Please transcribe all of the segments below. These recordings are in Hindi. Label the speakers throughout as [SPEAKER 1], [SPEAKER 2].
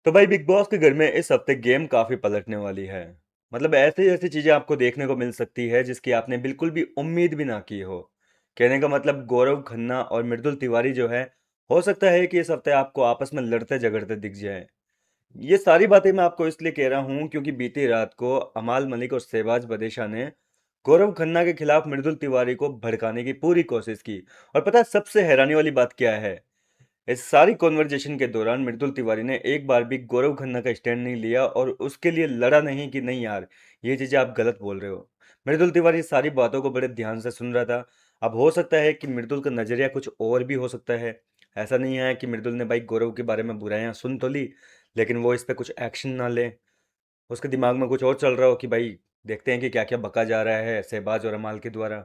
[SPEAKER 1] तो भाई बिग बॉस के घर में इस हफ्ते गेम काफी पलटने वाली है। मतलब ऐसी ऐसी चीजें आपको देखने को मिल सकती है जिसकी आपने बिल्कुल भी उम्मीद भी ना की हो। कहने का मतलब गौरव खन्ना और मृदुल तिवारी जो है, हो सकता है कि इस हफ्ते आपको आपस में लड़ते झगड़ते दिख जाए। ये सारी बातें मैं आपको इसलिए कह रहा हूँ क्योंकि बीती रात को अमाल मलिक और शहबाज बदेशा ने गौरव खन्ना के खिलाफ मृदुल तिवारी को भड़काने की पूरी कोशिश की। और पता है सबसे हैरानी वाली बात क्या है? इस सारी कॉन्वर्जेशन के दौरान मृदुल तिवारी ने एक बार भी गौरव खन्ना का स्टैंड नहीं लिया और उसके लिए लड़ा नहीं कि नहीं यार, ये चीजें आप गलत बोल रहे हो। मृदुल तिवारी सारी बातों को बड़े ध्यान से सुन रहा था। अब हो सकता है कि मृदुल का नजरिया कुछ और भी हो सकता है। ऐसा नहीं है कि मृदुल ने भाई गौरव के बारे में बुराइयां सुन तो ली, लेकिन वो इस पे कुछ एक्शन ना ले। उसके दिमाग में कुछ और चल रहा हो कि भाई देखते हैं कि क्या क्या बका जा रहा है शहबाज और अमाल के द्वारा।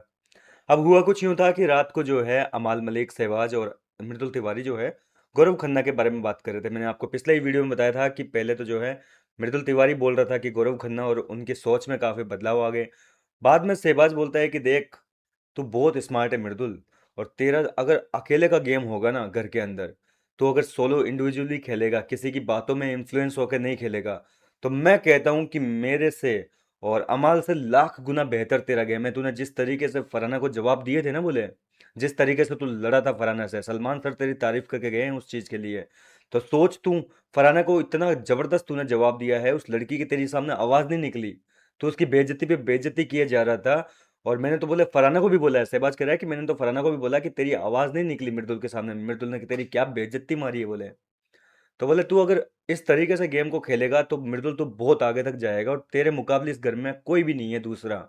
[SPEAKER 1] अब हुआ कुछ यूं था कि रात को जो है अमाल मलिक, शहबाज और मृदुल तिवारी जो है गौरव खन्ना के बारे में बात कर रहे थे। मैंने आपको पिछले ही वीडियो में बताया था कि पहले तो जो है मृदुल तिवारी बोल रहा था कि गौरव खन्ना और उनकी सोच में काफी बदलाव आ गए। बाद में शहबाज बोलता है कि देख, तू बहुत स्मार्ट है मृदुल, और तेरा अगर अकेले का गेम होगा ना घर के अंदर, तो अगर सोलो इंडिविजुअली खेलेगा, किसी की बातों में इन्फ्लुएंस होकर नहीं खेलेगा, तो मैं कहता हूं कि मेरे से और अमाल से लाख गुना बेहतर तेरा गेम है। तूने जिस तरीके से फरहाना को जवाब दिए थे ना, बोले जिस तरीके से तू लड़ा था फरहाना से, सलमान सर तेरी तारीफ करके गए हैं उस चीज के लिए। तो सोच, तू फरहाना को इतना जबरदस्त तूने जवाब दिया है, उस लड़की की तेरी सामने आवाज नहीं निकली, तो उसकी बेइज्जती पे बेइज्जती किए जा रहा था। और मैंने तो बोले फरहाना को भी बोला है, शहबाज कह रहा है कि मैंने तो फरहाना को भी बोला कि तेरी आवाज नहीं निकली मृदुल के सामने, मृदुल ने कि तेरी क्या बेइज्जती मारी है बोले। तो बोले तू अगर इस तरीके से गेम को खेलेगा तो मृदुल तो बहुत आगे तक जाएगा और तेरे मुकाबले इस घर में कोई भी नहीं है दूसरा।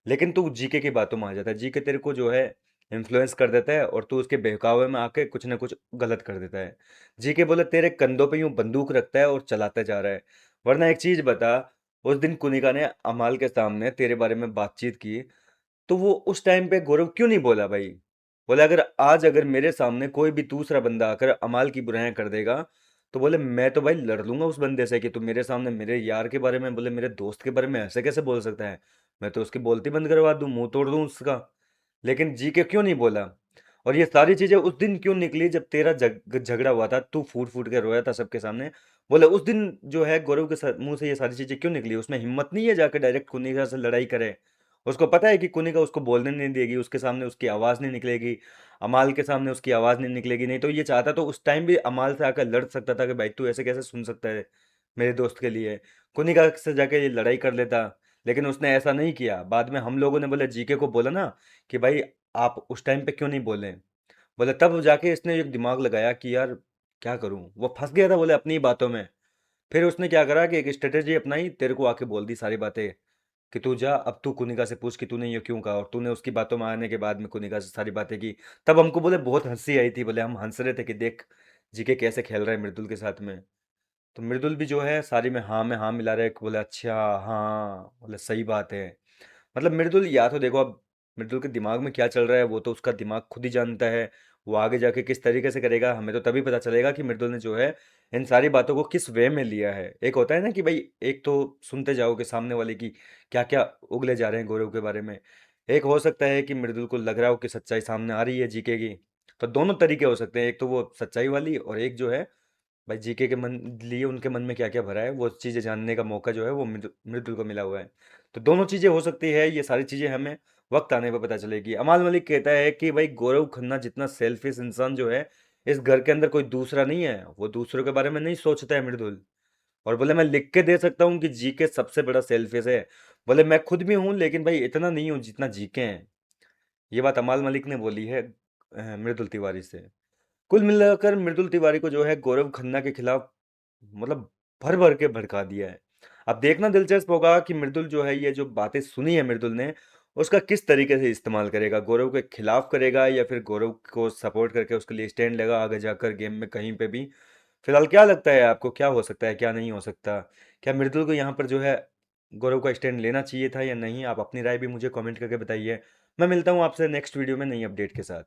[SPEAKER 1] लेकिन तू जीके की बातों में आ जाता है, जीके तेरे को जो है इन्फ्लुएंस कर देता है और तू उसके बहकावे में आके कुछ ना कुछ गलत कर देता है। जीके बोले तेरे कंधों पे यूं बंदूक रखता है और चलाते जा रहा है। वरना एक चीज बता, उस दिन कुनिका ने अमाल के सामने तेरे बारे में बातचीत की, तो वो उस टाइम पे गौरव क्यों नहीं बोला भाई? बोले अगर आज अगर मेरे सामने कोई भी दूसरा बंदा आकर अमाल की बुराइयां कर देगा, तो बोले मैं तो भाई लड़ लूंगा उस बंदे से कि तू मेरे सामने मेरे यार के बारे में, बोले मेरे दोस्त के बारे में ऐसे कैसे बोल सकता है। मैं तो उसकी बोलती बंद करवा दूं, मुंह तोड़ दूं उसका। लेकिन जी के क्यों नहीं बोला? और ये सारी चीजें उस दिन क्यों निकली जब तेरा झगड़ा हुआ था, तू फूट फूट के रोया था सबके सामने। बोले उस दिन जो है गौरव के मुंह से ये सारी चीजें क्यों निकली? उसमें हिम्मत नहीं है जाकर डायरेक्ट कुनिका से लड़ाई करे। उसको पता है कि कुनिका उसको बोलने नहीं देगी, उसके सामने उसकी आवाज नहीं निकलेगी, अमाल के सामने उसकी आवाज नहीं निकलेगी। नहीं तो ये चाहता तो उस टाइम भी अमाल से आकर लड़ सकता था कि भाई तू ऐसे कैसे सुन सकता है मेरे दोस्त के लिए। कुनिका से जाके ये लड़ाई कर लेता, लेकिन उसने ऐसा नहीं किया। बाद में हम लोगों ने बोले जीके को बोला ना कि भाई आप उस टाइम पे क्यों नहीं बोले। बोले तब जाके इसने एक दिमाग लगाया कि यार क्या करूं, वो फंस गया था बोले अपनी ही बातों में। फिर उसने क्या करा कि एक स्ट्रेटेजी अपनाई, तेरे को आके बोल दी सारी बातें कि तू जा, अब तू कुनिका से पूछ कि तूने ये क्यों कहा। और तूने उसकी बातों में आने के बाद में कुनिका से सारी बातें की। तब हमको बोले बहुत हंसी आई थी, बोले हम हंस रहे थे कि देख जीके कैसे खेल रहा है मृदुल के साथ में। तो मृदुल भी जो है सारी में हाँ मिला रहे, बोले अच्छा, हाँ बोले सही बात है। मतलब मृदुल, या तो देखो अब मृदुल के दिमाग में क्या चल रहा है वो तो उसका दिमाग खुद ही जानता है। वो आगे जाके किस तरीके से करेगा हमें तो तभी पता चलेगा कि मृदुल ने जो है इन सारी बातों को किस वे में लिया है। एक होता है ना कि भाई एक तो सुनते जाओ कि सामने वाले की क्या क्या उगले जा रहे हैं गौरव के बारे में। एक हो सकता है कि मृदुल को लग रहा हो कि सच्चाई सामने आ रही है जीके की। तो दोनों तरीके हो सकते हैं, एक तो वो सच्चाई वाली और एक जो है भाई जीके के मन लिए उनके मन में क्या क्या भरा है वो चीज़ें जानने का मौका जो है वो मृदुल को मिला हुआ है। तो दोनों चीज़ें हो सकती है, ये सारी चीज़ें हमें वक्त आने पर पता चलेगी। अमाल मलिक कहता है कि भाई गौरव खन्ना जितना सेल्फिश इंसान जो है इस घर के अंदर कोई दूसरा नहीं है, वो दूसरों के बारे में नहीं सोचता है मृदुल। और बोले मैं लिख के दे सकता हूँ कि जीके सबसे बड़ा सेल्फिश है। बोले मैं खुद भी हूँ लेकिन भाई इतना नहीं हूँ जितना जीके हैं। ये बात अमाल मलिक ने बोली है मृदुल तिवारी से। कुल मिलाकर मृदुल तिवारी को जो है गौरव खन्ना के खिलाफ मतलब भर भर के भड़का दिया है। अब देखना दिलचस्प होगा कि मृदुल जो है ये जो बातें सुनी है मृदुल ने उसका किस तरीके से इस्तेमाल करेगा, गौरव के खिलाफ करेगा या फिर गौरव को सपोर्ट करके उसके लिए स्टैंड लेगा आगे जाकर गेम में कहीं पे भी। फिलहाल क्या लगता है आपको, क्या हो सकता है क्या नहीं हो सकता? क्या मृदुल को यहाँ पर जो है गौरव का स्टैंड लेना चाहिए था या नहीं? आप अपनी राय भी मुझे कमेंट करके बताइए। मैं मिलता हूँ आपसे नेक्स्ट वीडियो में नई अपडेट के साथ।